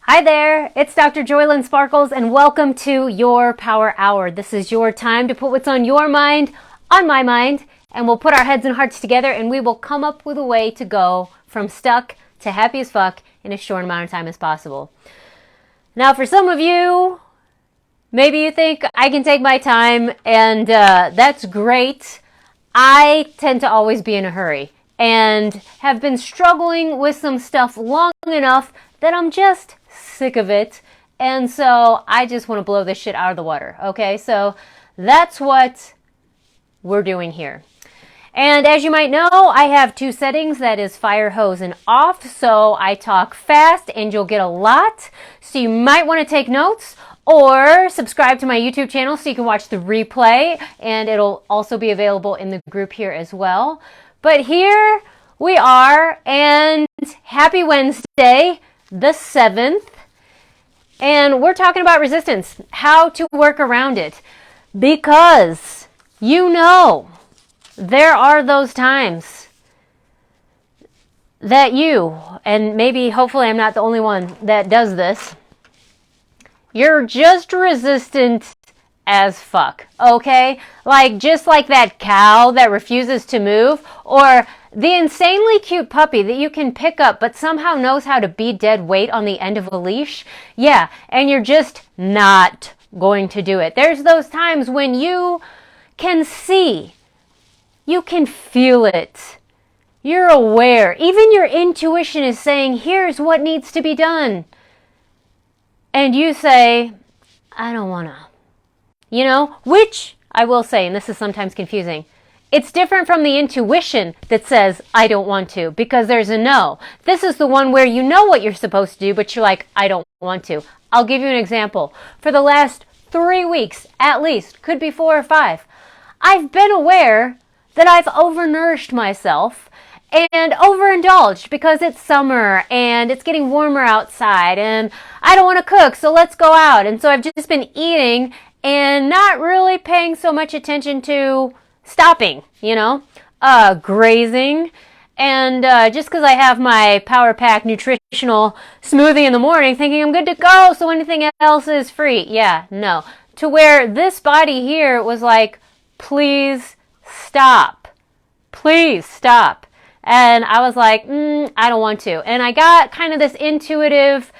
Hi there, it's Dr. JOYLYN Sparkles and welcome to your Power Hour. This is your time to put what's on your mind on my mind, and we'll put our heads and hearts together and we will come up with a way to go from stuck to happy as fuck in as short amount of time as possible. Now for some of you, maybe you think I can take my time, and that's great. I tend to always be in a hurry and have been struggling with some stuff long enough that I'm just sick of it, and so I just want to blow this shit out of the water. Okay, so that's what we're doing here. And as you might know, I have two settings, that is fire hose and off, so I talk fast and you'll get a lot, so you might want to take notes or subscribe to my YouTube channel so you can watch the replay, and it'll also be available in the group here as well. But here we are, and happy Wednesday, the 7th. And we're talking about resistance, how to work around it, because you know there are those times that you, and maybe hopefully I'm not the only one that does this, you're just resistant as fuck, okay? Like, just like that cow that refuses to move, or the insanely cute puppy that you can pick up but somehow knows how to be dead weight on the end of a leash. Yeah, and you're just not going to do it. There's those times when you can see, you can feel it, you're aware, even your intuition is saying, here's what needs to be done. And you say, I don't wanna. You know, which I will say, and this is sometimes confusing, it's different from the intuition that says, I don't want to, because there's a no. This is the one where you know what you're supposed to do, but you're like, I don't want to. I'll give you an example. For the last 3 weeks, at least, could be 4 or 5, I've been aware that I've overnourished myself and overindulged because it's summer and it's getting warmer outside and I don't want to cook, so let's go out. And so I've just been eating and not really paying so much attention to stopping, you know, grazing. And just because I have my Power Pack nutritional smoothie in the morning thinking I'm good to go, so anything else is free. Yeah, no. To where this body here was like, please stop. Please stop. And I was like, I don't want to. And I got kind of this intuitive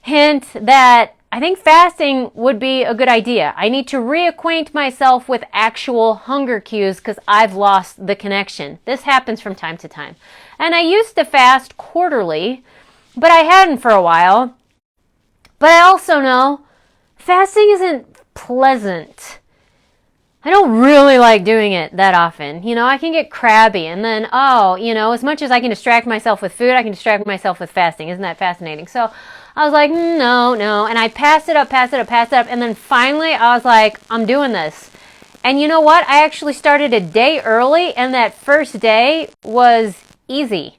hint that I think fasting would be a good idea. I need to reacquaint myself with actual hunger cues because I've lost the connection. This happens from time to time. And I used to fast quarterly, but I hadn't for a while. But I also know fasting isn't pleasant. I don't really like doing it that often. You know, I can get crabby and then, as much as I can distract myself with food, I can distract myself with fasting. Isn't that fascinating? So I was like, no. And I passed it up. And then finally I was like, I'm doing this. And you know what? I actually started a day early, and that first day was easy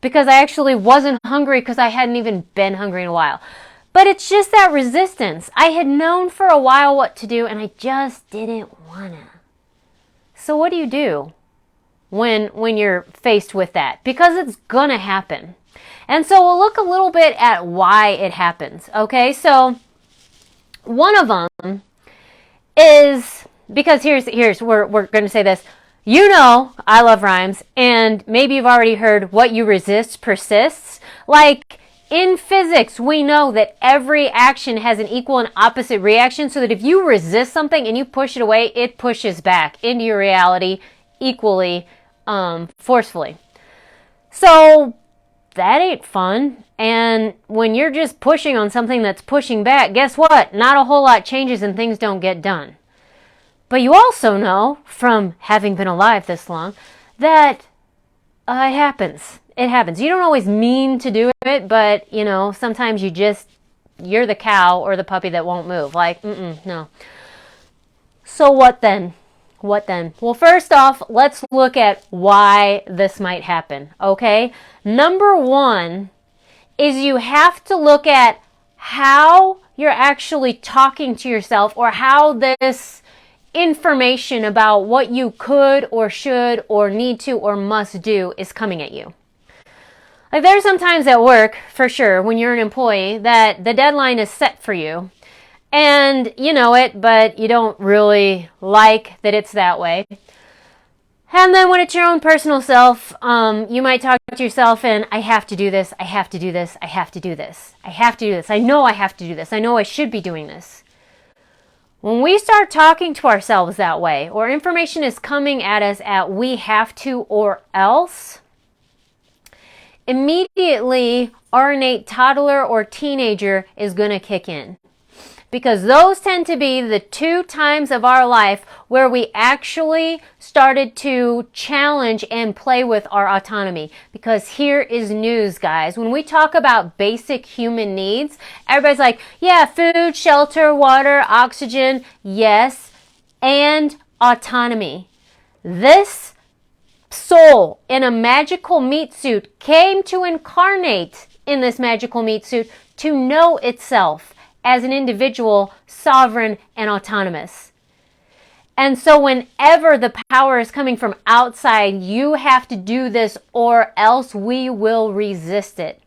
because I actually wasn't hungry because I hadn't even been hungry in a while. But it's just that resistance. I had known for a while what to do, and I just didn't wanna. So what do you do when you're faced with that? Because it's gonna happen. And so we'll look a little bit at why it happens. Okay, so one of them is, because here's we're gonna say this. You know, I love rhymes, and maybe you've already heard what you resist persists. Like, in physics, we know that every action has an equal and opposite reaction, so that if you resist something and you push it away, it pushes back into your reality equally forcefully. So that ain't fun. And when you're just pushing on something that's pushing back, guess what? Not a whole lot changes and things don't get done. But you also know, from having been alive this long, that it happens. It happens. You don't always mean to do it, but, you know, sometimes you're the cow or the puppy that won't move. Like, no. So what then? Well, first off, let's look at why this might happen, okay? Number one is you have to look at how you're actually talking to yourself, or how this information about what you could or should or need to or must do is coming at you. Like there's some times at work, for sure, when you're an employee, that the deadline is set for you. And you know it, but you don't really like that it's that way. And then when it's your own personal self, you might talk to yourself and, I have to do this, I have to do this, I have to do this, I have to do this, I know I have to do this, I know I should be doing this. When we start talking to ourselves that way, or information is coming at us at we have to or else, immediately our innate toddler or teenager is going to kick in. Because those tend to be the 2 times of our life where we actually started to challenge and play with our autonomy. Because here is news, guys. When we talk about basic human needs, everybody's like, yeah, food, shelter, water, oxygen, yes, and autonomy. This soul in a magical meat suit came to incarnate in this magical meat suit to know itself as an individual, sovereign, and autonomous. And so whenever the power is coming from outside, you have to do this or else we will resist it.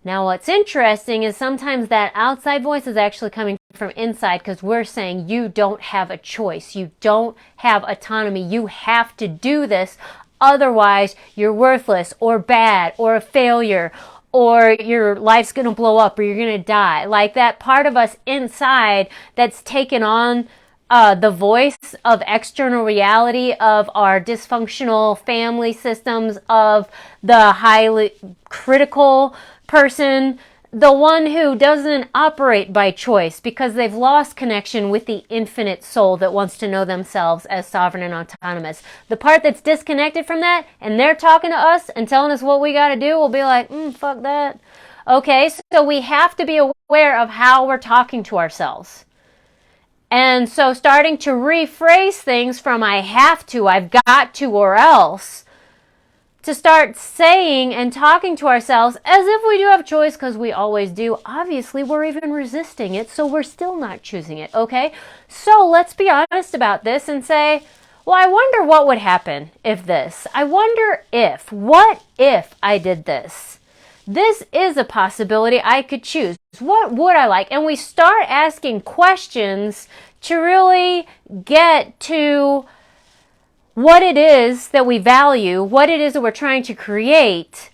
Now what's interesting is sometimes that outside voice is actually coming from inside because we're saying you don't have a choice. You don't have autonomy. You have to do this. Otherwise, you're worthless or bad or a failure, or your life's going to blow up, or you're going to die. Like that part of us inside that's taken on the voice of external reality, of our dysfunctional family systems, of the highly critical person, the one who doesn't operate by choice because they've lost connection with the infinite soul that wants to know themselves as sovereign and autonomous. The part that's disconnected from that, and they're talking to us and telling us what we got to do, we'll be like, fuck that. Okay, so we have to be aware of how we're talking to ourselves. And so starting to rephrase things from I have to, I've got to, or else, to start saying and talking to ourselves as if we do have a choice, because we always do. Obviously, we're even resisting it, so we're still not choosing it, okay? So let's be honest about this and say, well, I wonder what would happen if this. I wonder if, what if I did this? This is a possibility I could choose. What would I like? And we start asking questions to really get to what it is that we value, what it is that we're trying to create,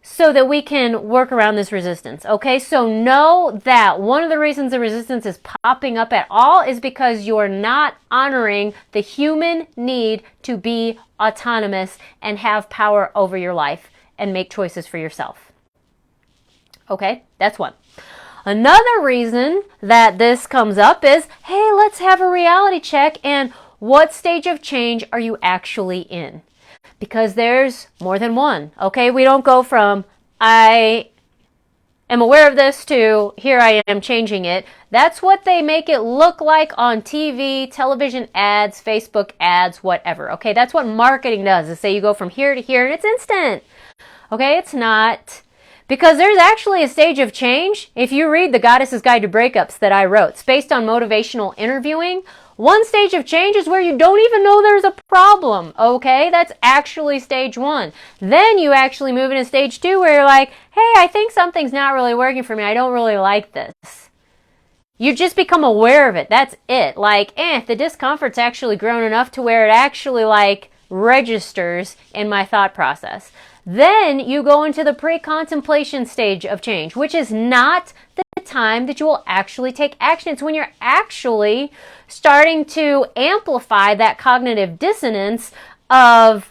so that we can work around this resistance. Okay, so know that one of the reasons the resistance is popping up at all is because you're not honoring the human need to be autonomous and have power over your life and make choices for yourself. Okay, that's one. Another reason that this comes up is, hey, let's have a reality check, and what stage of change are you actually in? Because there's more than one, okay? We don't go from, I am aware of this, to here I am changing it. That's what they make it look like on TV, television ads, Facebook ads, whatever, okay? That's what marketing does, is say you go from here to here and it's instant. Okay, it's not. Because there's actually a stage of change. If you read The Goddess's Guide to Breakups that I wrote, it's based on motivational interviewing. One stage of change is where you don't even know there's a problem, okay? That's actually stage 1. Then you actually move into stage 2 where you're like, hey, I think something's not really working for me. I don't really like this. You just become aware of it. That's it. Like, the discomfort's actually grown enough to where it actually, like, registers in my thought process. Then you go into the pre-contemplation stage of change, which is not the time that you will actually take action. It's when you're actually starting to amplify that cognitive dissonance of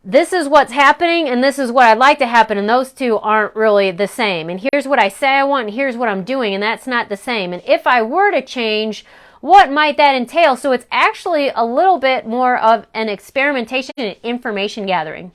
this is what's happening and this is what I'd like to happen, and those two aren't really the same. And here's what I say I want and here's what I'm doing, and that's not the same. And if I were to change, what might that entail? So it's actually a little bit more of an experimentation and information gathering.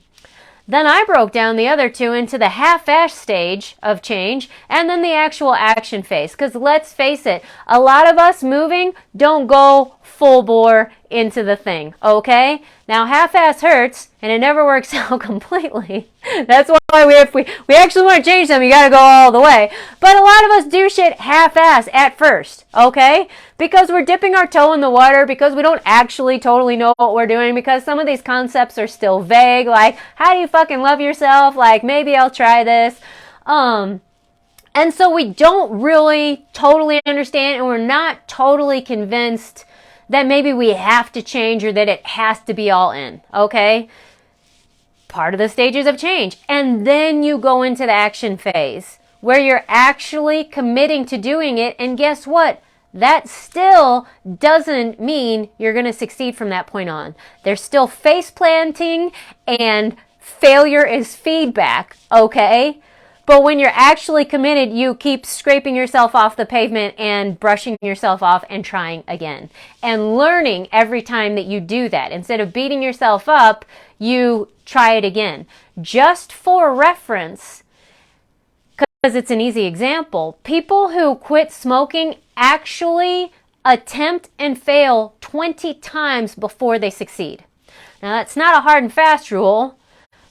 Then I broke down the other two into the half-ass stage of change and then the actual action phase. Because let's face it, a lot of us moving don't go full bore into the thing, okay? Now half-ass hurts and it never works out completely. That's why why we actually want to change something, you got to go all the way. But a lot of us do shit half-ass at first, okay? Because we're dipping our toe in the water, because we don't actually totally know what we're doing, because some of these concepts are still vague, like, how do you fucking love yourself? Like, maybe I'll try this. And so we don't really totally understand, and we're not totally convinced that maybe we have to change or that it has to be all in, okay? Part of the stages of change. And then you go into the action phase where you're actually committing to doing it. And guess what? That still doesn't mean you're going to succeed from that point on. There's still face planting, and failure is feedback, okay? But when you're actually committed, you keep scraping yourself off the pavement and brushing yourself off and trying again. And learning every time that you do that. Instead of beating yourself up, you try it again. Just for reference, because it's an easy example, people who quit smoking actually attempt and fail 20 times before they succeed. Now, that's not a hard and fast rule.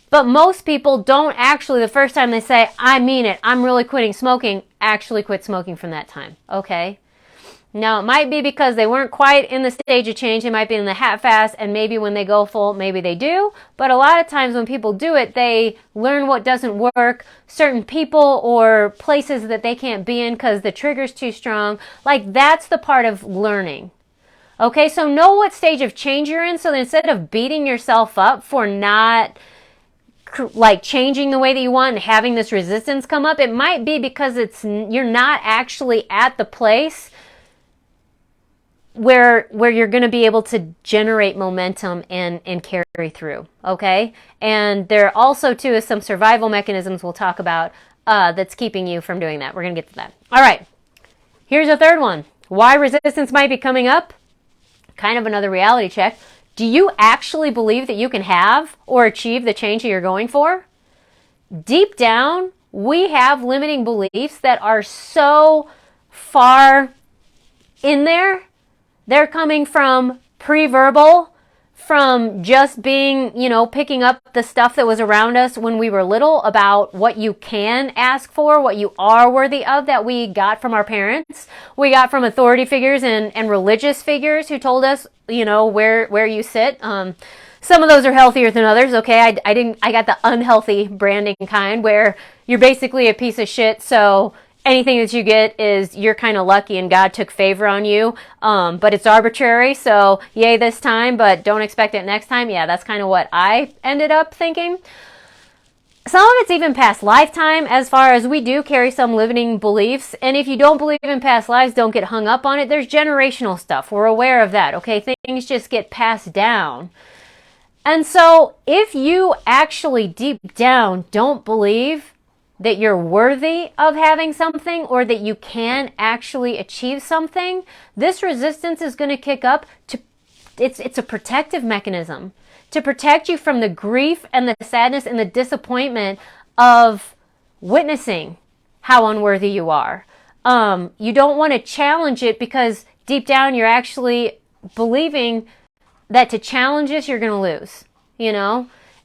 But most people don't actually, the first time they say, I mean it, I'm really quitting smoking, actually quit smoking from that time, okay? Now, it might be because they weren't quite in the stage of change. They might be in the half-fast, and maybe when they go full, maybe they do. But a lot of times when people do it, they learn what doesn't work, certain people or places that they can't be in because the trigger's too strong. Like, that's the part of learning. Okay, so know what stage of change you're in, so that instead of beating yourself up for not like changing the way that you want and having this resistance come up, it might be because you're not actually at the place where you're going to be able to generate momentum and carry through, okay? And there also too is some survival mechanisms we'll talk about that's keeping you from doing that. We're going to get to that. All right, here's a third one. Why resistance might be coming up? Kind of another reality check. Do you actually believe that you can have or achieve the change that you're going for? Deep down, we have limiting beliefs that are so far in there. They're coming from pre-verbal, from just being, picking up the stuff that was around us when we were little about what you can ask for, what you are worthy of, that we got from our parents. We got from authority figures and religious figures who told us, where you sit. Some of those are healthier than others, okay? I got the unhealthy branding kind where you're basically a piece of shit, so anything that you get is you're kind of lucky and God took favor on you, but it's arbitrary, so yay this time, but don't expect it next time. Yeah, that's kind of what I ended up thinking. Some of it's even past lifetime, as far as we do carry some limiting beliefs, and if you don't believe in past lives, don't get hung up on it. There's generational stuff. We're aware of that, okay? Things just get passed down. And so if you actually deep down don't believe that you're worthy of having something or that you can actually achieve something, this resistance is going to kick up. It's a protective mechanism to protect you from the grief and the sadness and the disappointment of witnessing how unworthy you are. You don't want to challenge it because deep down you're actually believing that to challenge this you're going to lose,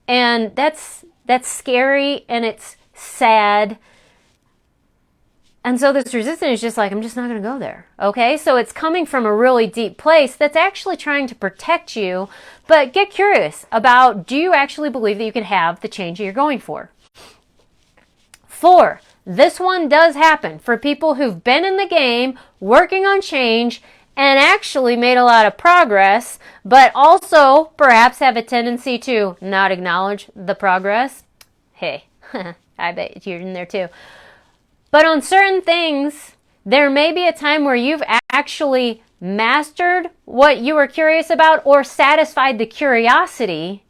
and that's scary and it's sad. And so this resistance is just like, I'm just not going to go there. Okay, so it's coming from a really deep place that's actually trying to protect you. But get curious about, do you actually believe that you can have the change that you're going for? 4, this one does happen for people who've been in the game, working on change, and actually made a lot of progress, but also perhaps have a tendency to not acknowledge the progress. Hey, I bet you're in there too. But on certain things, there may be a time where you've actually mastered what you were curious about or satisfied the curiosity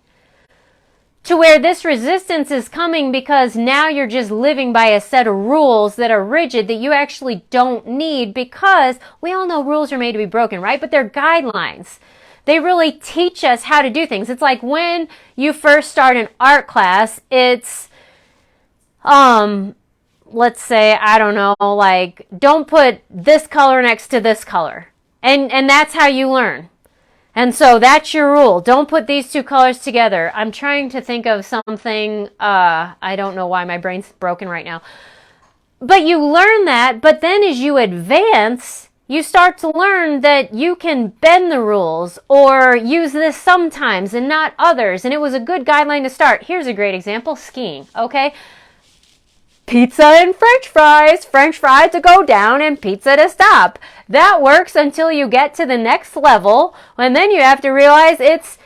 to where this resistance is coming because now you're just living by a set of rules that are rigid that you actually don't need, because we all know rules are made to be broken, right? But they're guidelines. They really teach us how to do things. It's like when you first start an art class, it's let's say, I don't know, like, don't put this color next to this color. And that's how you learn. And so that's your rule. Don't put these two colors together. I'm trying to think of something. I don't know why my brain's broken right now. But you learn that, but then as you advance, you start to learn that you can bend the rules or use this sometimes and not others. And it was a good guideline to start. Here's a great example, skiing, okay? Pizza and french fries to go down and pizza to stop. That works until you get to the next level, and then you have to realize it's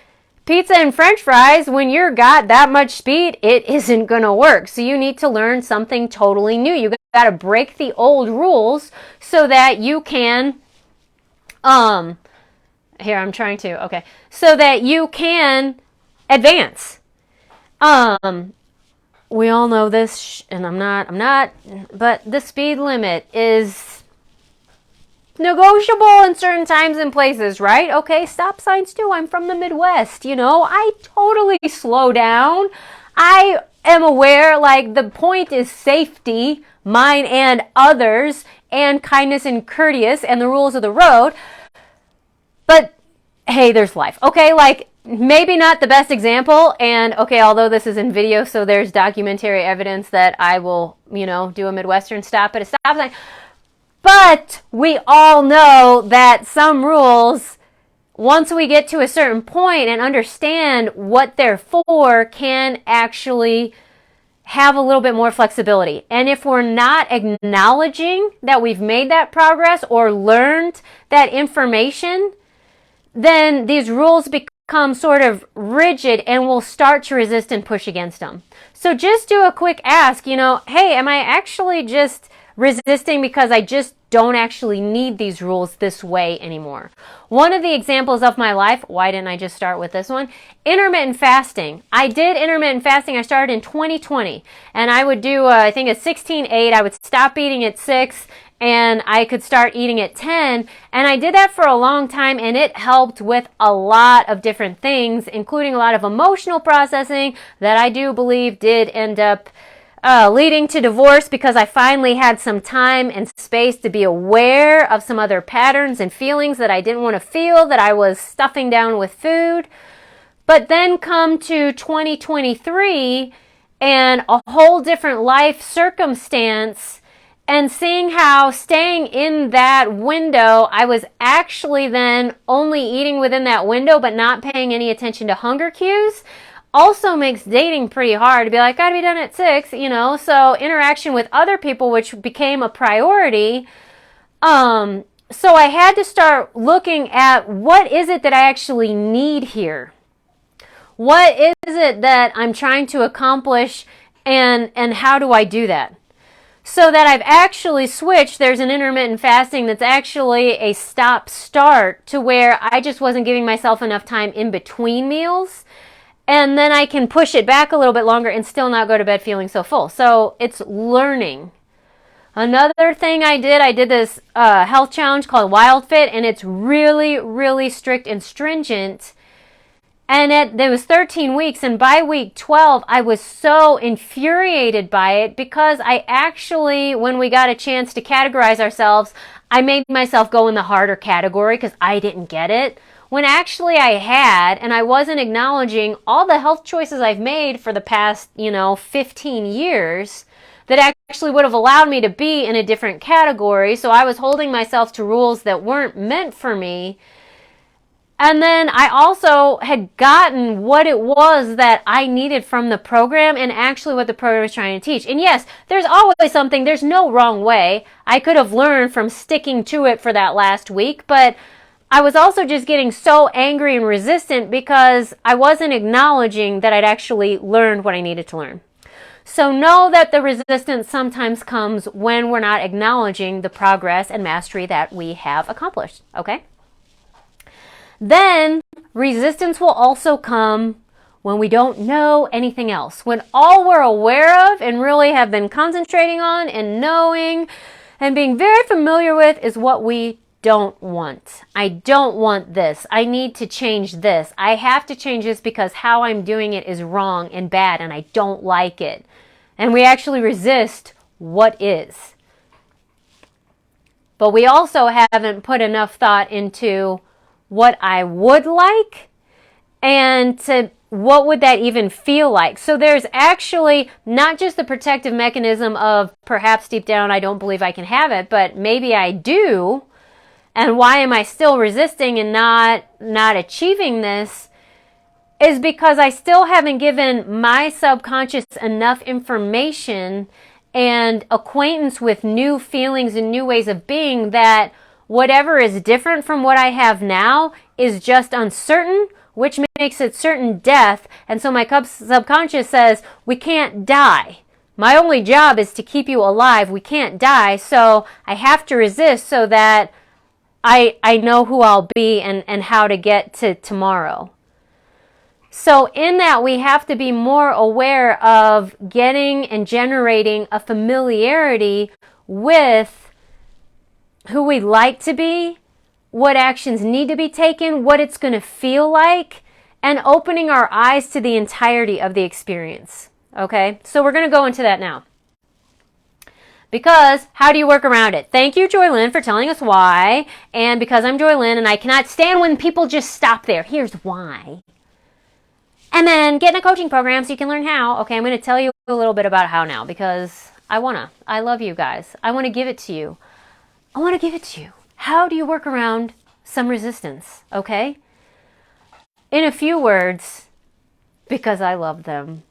pizza and french fries. When you've got that much speed, it isn't going to work. So you need to learn something totally new. You got to break the old rules so that you can, so that you can advance. We all know this, and I'm not, but the speed limit is negotiable in certain times and places, right? Okay, stop signs too. I'm from the Midwest, I totally slow down. I am aware, the point is safety, mine and others, and kindness and courteous, and the rules of the road. But, hey, there's life, okay? Maybe not the best example, and okay, although this is in video, so there's documentary evidence that I will, do a Midwestern stop at a stop sign. But we all know that some rules, once we get to a certain point and understand what they're for, can actually have a little bit more flexibility. And if we're not acknowledging that we've made that progress or learned that information, then these rules become sort of rigid and we'll start to resist and push against them. So just do a quick ask, hey, am I actually just resisting because I just don't actually need these rules this way anymore? One of the examples of my life, why didn't I just start with this one? Intermittent fasting. I did intermittent fasting. I started in 2020, and I would do, I think, a 16-8. I would stop eating at 6, and I could start eating at 10, and I did that for a long time, and it helped with a lot of different things, including a lot of emotional processing that I do believe did end up leading to divorce, because I finally had some time and space to be aware of some other patterns and feelings that I didn't want to feel, that I was stuffing down with food. But then come to 2023 and a whole different life circumstance, and seeing how staying in that window, I was actually then only eating within that window but not paying any attention to hunger cues, also makes dating pretty hard to be like, gotta be done at 6, so interaction with other people, which became a priority. So I had to start looking at, what is it that I actually need here? What is it that I'm trying to accomplish, and how do I do that? So that I've actually switched. There's an intermittent fasting that's actually a stop-start, to where I just wasn't giving myself enough time in between meals. And then I can push it back a little bit longer and still not go to bed feeling so full. So it's learning. Another thing I did this health challenge called Wild Fit, and it's really, really strict and stringent. And there was 13 weeks, and by week 12, I was so infuriated by it, because I actually, when we got a chance to categorize ourselves, I made myself go in the harder category because I didn't get it. When actually I had, and I wasn't acknowledging all the health choices I've made for the past, 15 years that actually would have allowed me to be in a different category. So I was holding myself to rules that weren't meant for me. And then I also had gotten what it was that I needed from the program, and actually what the program was trying to teach. And yes, there's always something, there's no wrong way. I could have learned from sticking to it for that last week, but I was also just getting so angry and resistant because I wasn't acknowledging that I'd actually learned what I needed to learn. So know that the resistance sometimes comes when we're not acknowledging the progress and mastery that we have accomplished, okay? Then resistance will also come when we don't know anything else. When all we're aware of and really have been concentrating on and knowing and being very familiar with is what we don't want. I don't want this. I need to change this. I have to change this because how I'm doing it is wrong and bad and I don't like it. And we actually resist what is. But we also haven't put enough thought into what I would like and to what would that even feel like. So there's actually not just the protective mechanism of perhaps deep down I don't believe I can have it, but maybe I do. And why am I still resisting and not achieving this? Is because I still haven't given my subconscious enough information and acquaintance with new feelings and new ways of being that whatever is different from what I have now is just uncertain, which makes it certain death. And so my subconscious says, we can't die. My only job is to keep you alive. We can't die. So I have to resist so that I know who I'll be and how to get to tomorrow. So in that, we have to be more aware of getting and generating a familiarity with who we'd like to be, what actions need to be taken, what it's going to feel like, and opening our eyes to the entirety of the experience. Okay? So we're going to go into that now. Because how do you work around it? Thank you, JOYLYN, for telling us why. And because I'm JOYLYN and I cannot stand when people just stop there. Here's why. And then get in a coaching program so you can learn how. Okay, I'm going to tell you a little bit about how now because I love you guys. I want to give it to you. I want to give it to you. How do you work around some resistance? Okay? In a few words, because I love them.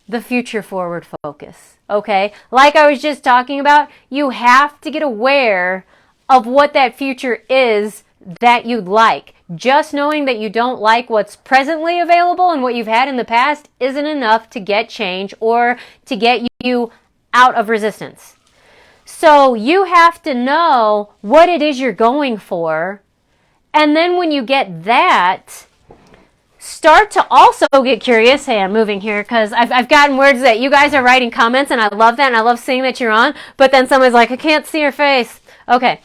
The future forward focus. Okay? Like I was just talking about, you have to get aware of what that future is that you'd like. Just knowing that you don't like what's presently available and what you've had in the past isn't enough to get change or to get you out of resistance. So you have to know what it is you're going for. And then when you get that, start to also get curious. Hey, I'm moving here because I've gotten words that you guys are writing comments and I love that and I love seeing that you're on. But then someone's like, I can't see your face. Okay.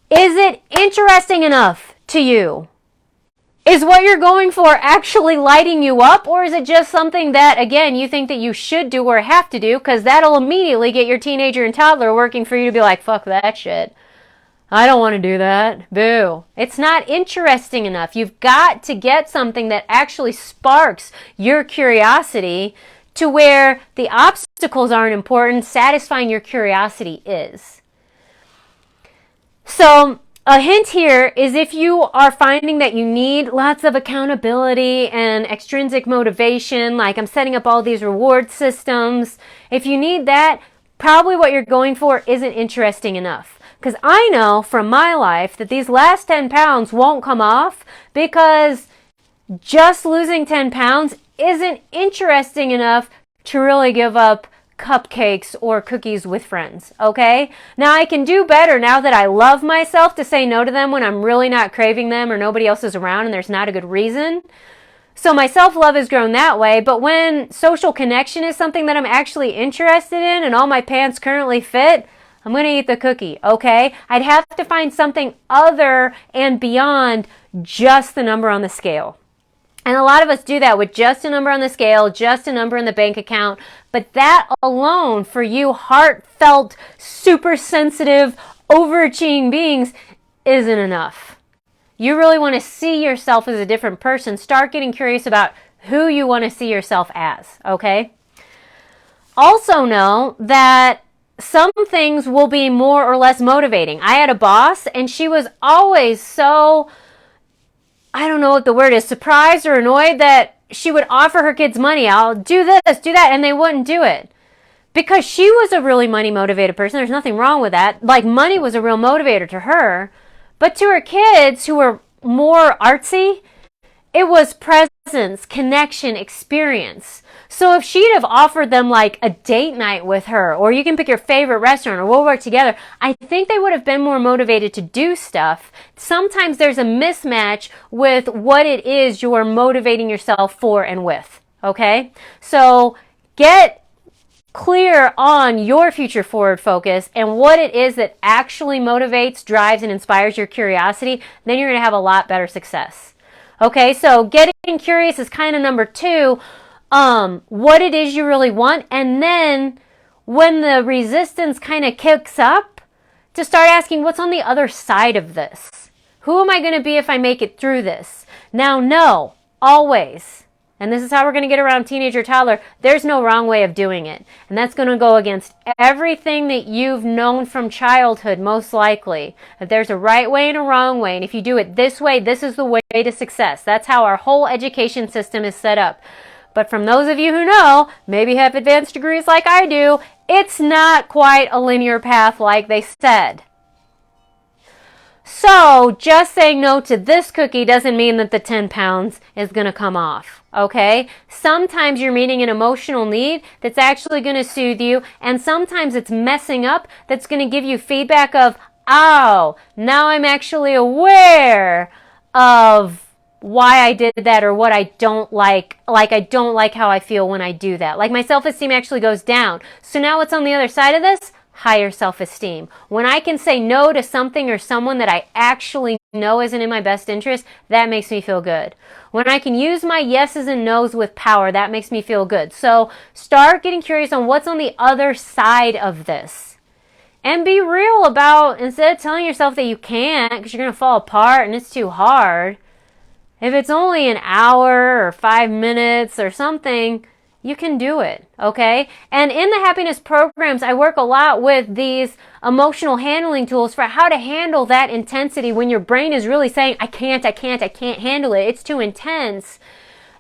Is it interesting enough to you? Is what you're going for actually lighting you up? Or is it just something that, again, you think that you should do or have to do? Because that'll immediately get your teenager and toddler working for you to be like, fuck that shit. I don't want to do that. Boo. It's not interesting enough. You've got to get something that actually sparks your curiosity to where the obstacles aren't important. Satisfying your curiosity is. So a hint here is if you are finding that you need lots of accountability and extrinsic motivation, like I'm setting up all these reward systems, if you need that, probably what you're going for isn't interesting enough. Because I know from my life that these last 10 pounds won't come off because just losing 10 pounds isn't interesting enough to really give up cupcakes or cookies with friends, okay? Now I can do better now that I love myself to say no to them when I'm really not craving them or nobody else is around and there's not a good reason. So my self-love has grown that way, but when social connection is something that I'm actually interested in and all my pants currently fit, I'm going to eat the cookie, okay? I'd have to find something other and beyond just the number on the scale. And a lot of us do that with just a number on the scale, just a number in the bank account. But that alone, for you heartfelt, super sensitive, overachieving beings, isn't enough. You really want to see yourself as a different person. Start getting curious about who you want to see yourself as, okay? Also know that some things will be more or less motivating. I had a boss, and she was always so, I don't know what the word is, surprised or annoyed that she would offer her kids money. I'll do this, do that, and they wouldn't do it. Because she was a really money-motivated person. There's nothing wrong with that. Like, money was a real motivator to her. But to her kids, who were more artsy, it was presence, connection, experience. So if she'd have offered them like a date night with her, or you can pick your favorite restaurant, or we'll work together, I think they would have been more motivated to do stuff. Sometimes there's a mismatch with what it is you're motivating yourself for and with. Okay? So get clear on your future forward focus and what it is that actually motivates, drives, and inspires your curiosity. Then you're going to have a lot better success. Okay, so getting curious is kind of number 2. What it is you really want, and then when the resistance kind of kicks up, to start asking what's on the other side of this. Who am I going to be if I make it through this? Now, no, always, and this is how we're going to get around teenager, toddler, there's no wrong way of doing it. And that's going to go against everything that you've known from childhood, most likely. That there's a right way and a wrong way. And if you do it this way, this is the way to success. That's how our whole education system is set up. But from those of you who know, maybe have advanced degrees like I do, it's not quite a linear path like they said. So just saying no to this cookie doesn't mean that the 10 pounds is going to come off, okay? Sometimes you're meeting an emotional need that's actually going to soothe you, and sometimes it's messing up that's going to give you feedback of, oh, now I'm actually aware of why I did that or what I don't like. Like, I don't like how I feel when I do that. Like, my self-esteem actually goes down. So now what's on the other side of this? Higher self-esteem. When I can say no to something or someone that I actually know isn't in my best interest, that makes me feel good. When I can use my yeses and nos with power, that makes me feel good. So start getting curious on what's on the other side of this. And be real about, instead of telling yourself that you can't because you're going to fall apart and it's too hard, if it's only an hour or 5 minutes or something, you can do it, okay? And in the happiness programs, I work a lot with these emotional handling tools for how to handle that intensity when your brain is really saying, I can't handle it. It's too intense.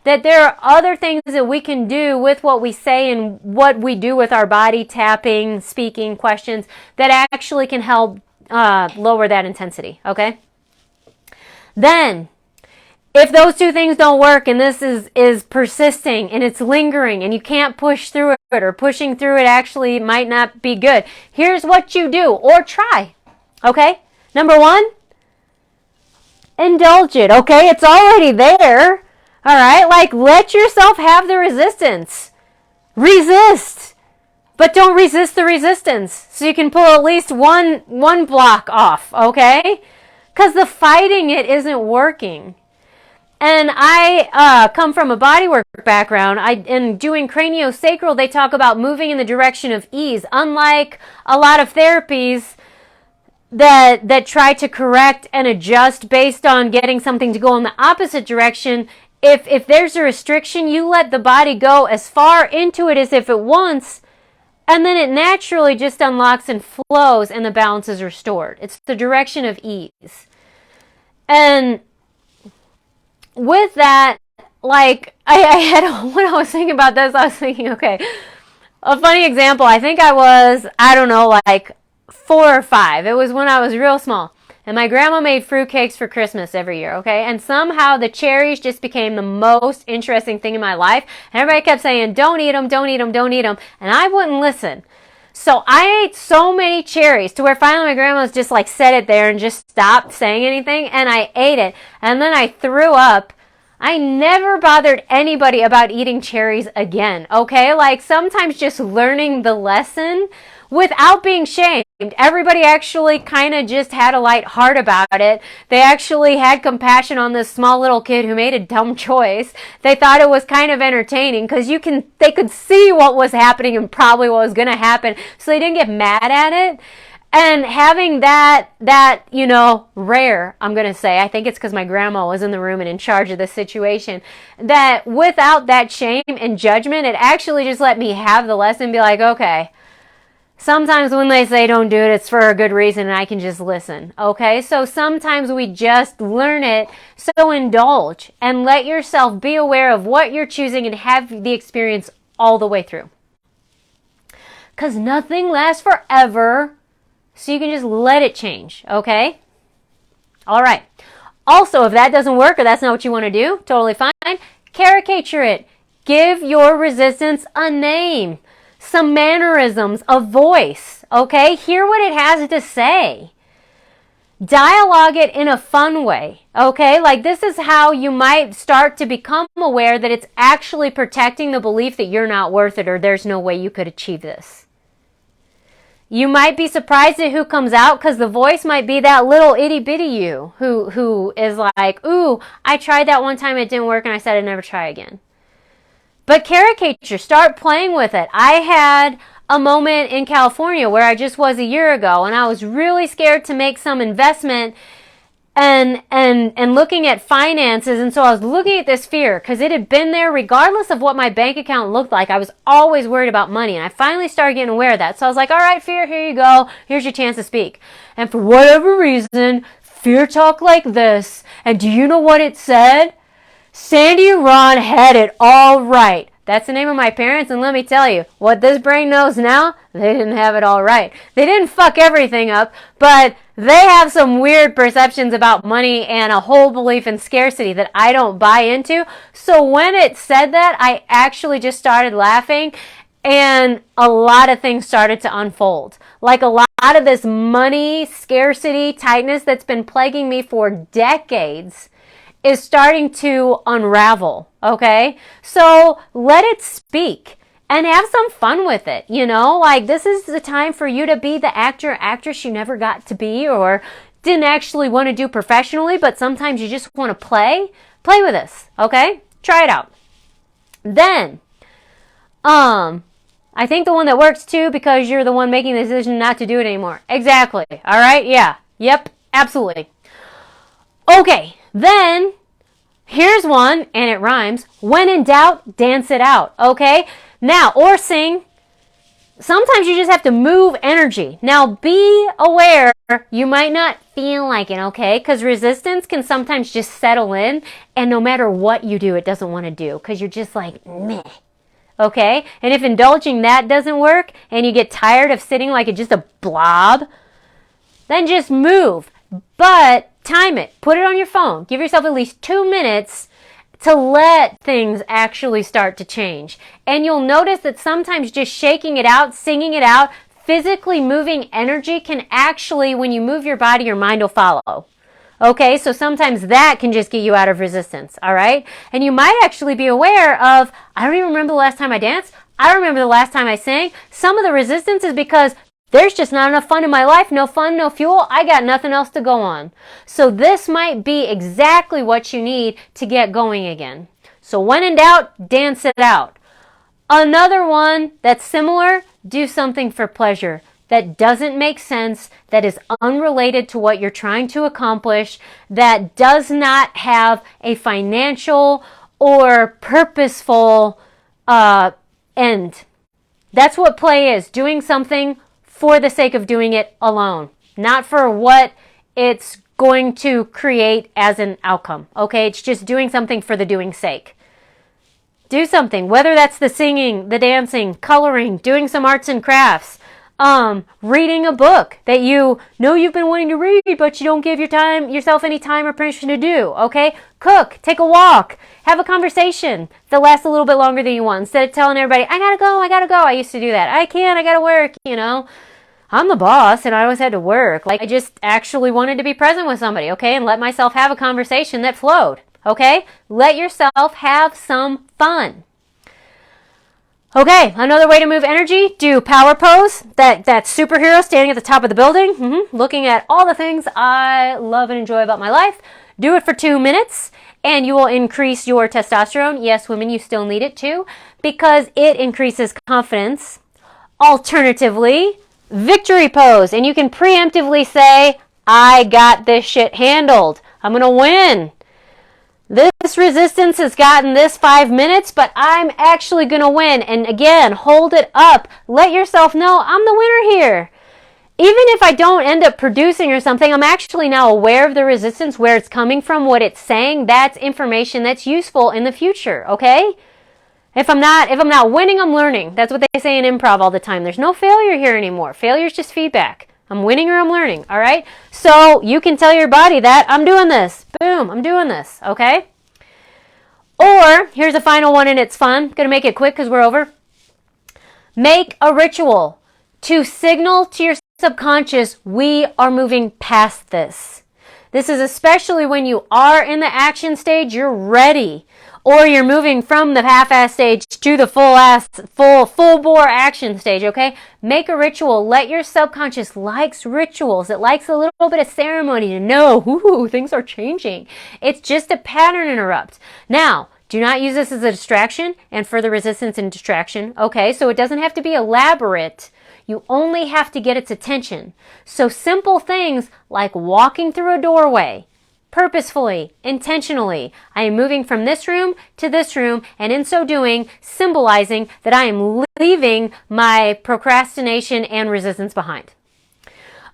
That there are other things that we can do with what we say and what we do with our body, tapping, speaking, questions, that actually can help lower that intensity, okay? Then, if those two things don't work and this is persisting and it's lingering and you can't push through it or pushing through it actually might not be good, here's what you do or try, okay? Number one, indulge it, okay? It's already there, all right? Like, let yourself have the resistance. Resist, but don't resist the resistance so you can pull at least one block off, okay? Because the fighting it isn't working. And I come from a bodywork background. In doing craniosacral, they talk about moving in the direction of ease. Unlike a lot of therapies that try to correct and adjust based on getting something to go in the opposite direction, if there's a restriction, you let the body go as far into it as if it wants, and then it naturally just unlocks and flows and the balance is restored. It's the direction of ease. And with that, like, I had, when I was thinking about this, I was thinking, okay, a funny example, I think I was, I don't know, like 4 or 5. It was when I was real small. And my grandma made fruitcakes for Christmas every year, okay? And somehow the cherries just became the most interesting thing in my life. And everybody kept saying, don't eat them, don't eat them, don't eat them. And I wouldn't listen. So I ate so many cherries to where finally my grandma was just like set it there and just stopped saying anything, and I ate it. And then I threw up. I never bothered anybody about eating cherries again, okay? Like, sometimes just learning the lesson without being shamed. Everybody actually kind of just had a light heart about it. They actually had compassion on this small little kid who made a dumb choice. They thought it was kind of entertaining because they could see what was happening and probably what was going to happen. So they didn't get mad at it. And having that, you know, rare, I'm going to say, I think it's because my grandma was in the room and in charge of this situation, that without that shame and judgment, it actually just let me have the lesson and be like, okay, sometimes when they say don't do it, it's for a good reason, and I can just listen, okay? So sometimes we just learn it, so indulge and let yourself be aware of what you're choosing and have the experience all the way through. Because nothing lasts forever, so you can just let it change, okay? All right. Also, if that doesn't work or that's not what you want to do, totally fine. Caricature it. Give your resistance a name, some mannerisms, a voice, okay? Hear what it has to say. Dialogue it in a fun way, okay? Like, this is how you might start to become aware that it's actually protecting the belief that you're not worth it or there's no way you could achieve this. You might be surprised at who comes out because the voice might be that little itty bitty you who is like, ooh, I tried that one time, it didn't work, and I said I'd never try again. But caricature, start playing with it. I had a moment in California where I just was a year ago, and I was really scared to make some investment, and looking at finances. And so I was looking at this fear because it had been there regardless of what my bank account looked like. I was always worried about money, and I finally started getting aware of that. So I was like, all right, fear, here you go. Here's your chance to speak. And for whatever reason, fear talked like this. And do you know what it said? Sandy and Ron had it all right. That's the name of my parents, and let me tell you, what this brain knows now, they didn't have it all right. They didn't fuck everything up, but they have some weird perceptions about money and a whole belief in scarcity that I don't buy into. So when it said that, I actually just started laughing, and a lot of things started to unfold. Like a lot of this money, scarcity, tightness that's been plaguing me for decades is starting to unravel, okay? So let it speak and have some fun with it, you know? Like, this is the time for you to be the actor, actress you never got to be or didn't actually want to do professionally, but sometimes you just want to play. Play with this, okay? Try it out. Then, I think the one that works too, because you're the one making the decision not to do it anymore. Exactly, all right? Yeah, yep, absolutely. Okay. Then, here's one, and it rhymes. When in doubt, dance it out, okay? Now, or sing. Sometimes you just have to move energy. Now, be aware you might not feel like it, okay? Because resistance can sometimes just settle in, and no matter what you do, it doesn't want to do, because you're just like, meh, okay? And if indulging that doesn't work, and you get tired of sitting like just a blob, then just move. But time it. Put it on your phone. Give yourself at least 2 minutes to let things actually start to change. And you'll notice that sometimes just shaking it out, singing it out, physically moving energy can actually, when you move your body, your mind will follow. Okay, so sometimes that can just get you out of resistance, all right? And you might actually be aware of, I don't even remember the last time I danced. I don't remember the last time I sang. Some of the resistance is because there's just not enough fun in my life. No fun, no fuel. I got nothing else to go on. So this might be exactly what you need to get going again. So when in doubt, dance it out. Another one that's similar, do something for pleasure that doesn't make sense, that is unrelated to what you're trying to accomplish, that does not have a financial or purposeful end. That's what play is, doing something for the sake of doing it alone, not for what it's going to create as an outcome, okay? It's just doing something for the doing sake. Do something, whether that's the singing, the dancing, coloring, doing some arts and crafts, reading a book that you know you've been wanting to read, but you don't give yourself any time or permission to do, okay? Cook, take a walk, have a conversation that lasts a little bit longer than you want, instead of telling everybody, I gotta go. I used to do that. I gotta work, you know? I'm the boss and I always had to work. Like, I just actually wanted to be present with somebody, okay? And let myself have a conversation that flowed, okay? Let yourself have some fun. Okay, another way to move energy, do power pose. That superhero standing at the top of the building, looking at all the things I love and enjoy about my life. Do it for 2 minutes and you will increase your testosterone. Yes, women, you still need it too, because it increases confidence. Alternatively, victory pose, and you can preemptively say, I got this shit handled. I'm going to win. This resistance has gotten this 5 minutes, but I'm actually going to win. And again, hold it up. Let yourself know I'm the winner here. Even if I don't end up producing or something, I'm actually now aware of the resistance, where it's coming from, what it's saying. That's information that's useful in the future, okay? If I'm not winning, I'm learning. That's what they say in improv all the time. There's no failure here anymore. Failure is just feedback. I'm winning or I'm learning, all right? So you can tell your body that I'm doing this. Boom, I'm doing this, okay? Or, here's a final one and it's fun. Gonna make it quick because we're over. Make a ritual to signal to your subconscious, we are moving past this. This is especially when you are in the action stage, you're ready. Or you're moving from the half-ass stage to the full-bore action stage, okay? Make a ritual. Let your subconscious likes rituals. It likes a little bit of ceremony to know, ooh, things are changing. It's just a pattern interrupt. Now, do not use this as a distraction and further resistance and distraction, okay? So it doesn't have to be elaborate. You only have to get its attention. So simple things like walking through a doorway, purposefully, intentionally. I am moving from this room to this room, and in so doing, symbolizing that I am leaving my procrastination and resistance behind.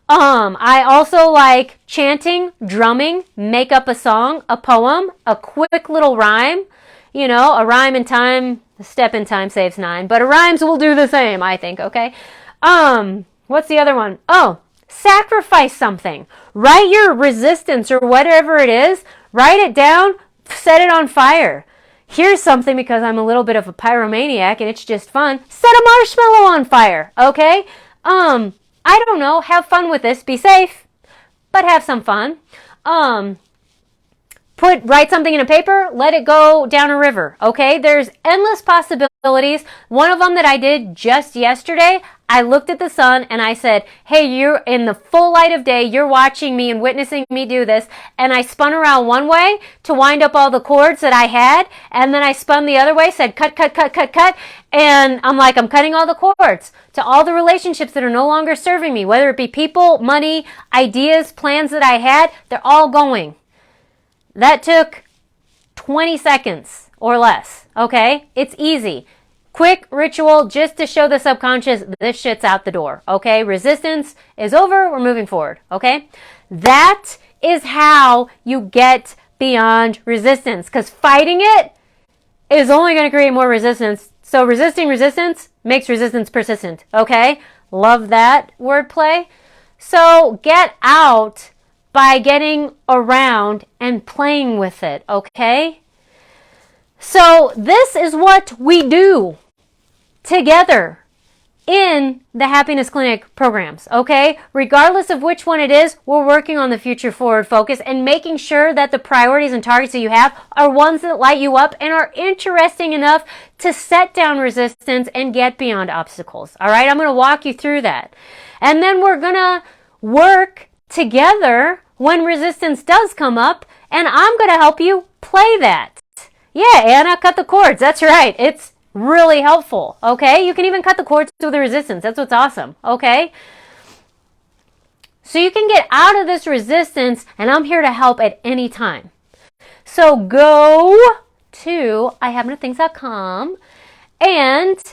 I also like chanting, drumming, make up a song, a poem, a quick little rhyme. You know, a rhyme in time, a step in time saves 9, but a rhymes will do the same, I think, okay? What's the other one? Oh, sacrifice something. Write your resistance or whatever it is. Write it down, set it on fire. Here's something, because I'm a little bit of a pyromaniac and it's just fun. Set a marshmallow on fire, okay? I don't know. Have fun with this. Be safe, but have some fun. Write something in a paper, let it go down a river, okay? There's endless possibilities. One of them that I did just yesterday, I looked at the sun and I said, hey, you're in the full light of day, you're watching me and witnessing me do this, and I spun around one way to wind up all the cords that I had, and then I spun the other way, said cut, cut, cut, cut, cut, and I'm like, I'm cutting all the cords to all the relationships that are no longer serving me, whether it be people, money, ideas, plans that I had, they're all going. That took 20 seconds or less, okay? It's easy. Quick ritual just to show the subconscious this shit's out the door, okay? Resistance is over. We're moving forward, okay? That is how you get beyond resistance, because fighting it is only going to create more resistance. So resisting resistance makes resistance persistent, okay? Love that wordplay. So get out by getting around and playing with it, okay? So this is what we do together in the Happiness Clinic programs, okay? Regardless of which one it is, we're working on the future forward focus and making sure that the priorities and targets that you have are ones that light you up and are interesting enough to set down resistance and get beyond obstacles, all right? I'm going to walk you through that. And then we're going to work together when resistance does come up, and I'm going to help you play that. Yeah, Anna, cut the cords. That's right. It's really helpful, okay? You can even cut the cords with the resistance. That's what's awesome, okay? So you can get out of this resistance, and I'm here to help at any time. So go to ihaveenougthings.com and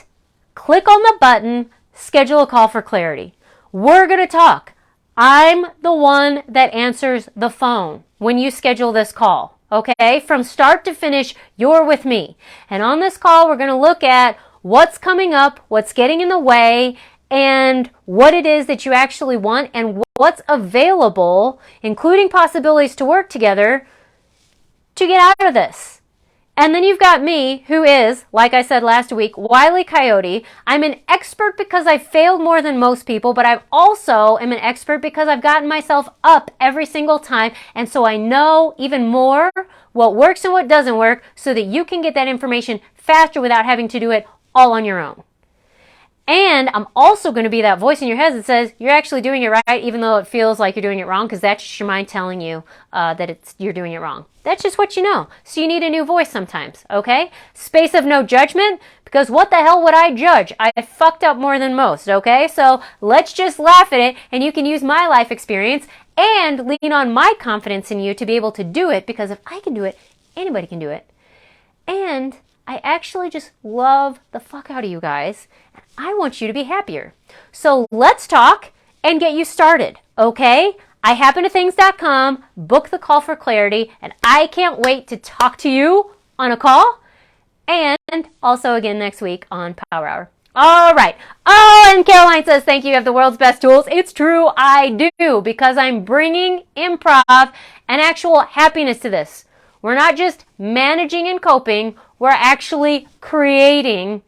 click on the button, schedule a call for clarity. We're going to talk. I'm the one that answers the phone when you schedule this call, okay? From start to finish, you're with me. And on this call, we're going to look at what's coming up, what's getting in the way, and what it is that you actually want and what's available, including possibilities to work together to get out of this. And then you've got me, who is, like I said last week, Wile E. Coyote. I'm an expert because I failed more than most people, but I also am an expert because I've gotten myself up every single time. And so I know even more what works and what doesn't work so that you can get that information faster without having to do it all on your own. And I'm also going to be that voice in your head that says you're actually doing it right, even though it feels like you're doing it wrong, because that's just your mind telling you that you're doing it wrong. That's just what you know. So you need a new voice sometimes, okay? Space of no judgment, because what the hell would I judge? I fucked up more than most, okay? So let's just laugh at it, and you can use my life experience and lean on my confidence in you to be able to do it, because if I can do it, anybody can do it. And I actually just love the fuck out of you guys. I want you to be happier. So let's talk and get you started, okay? ihaveenothings.com, book the call for clarity, and I can't wait to talk to you on a call and also again next week on Power Hour. All right. Oh, and Caroline says, thank you. You have the world's best tools. It's true. I do, because I'm bringing improv and actual happiness to this. We're not just managing and coping. We're actually creating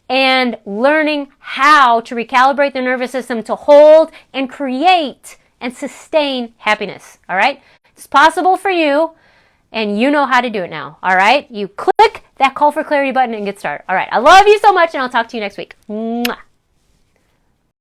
and learning how to recalibrate the nervous system to hold and create and sustain happiness. All right? It's possible for you, and you know how to do it now. All right? You click that call for clarity button and get started. All right. I love you so much, and I'll talk to you next week. Mwah.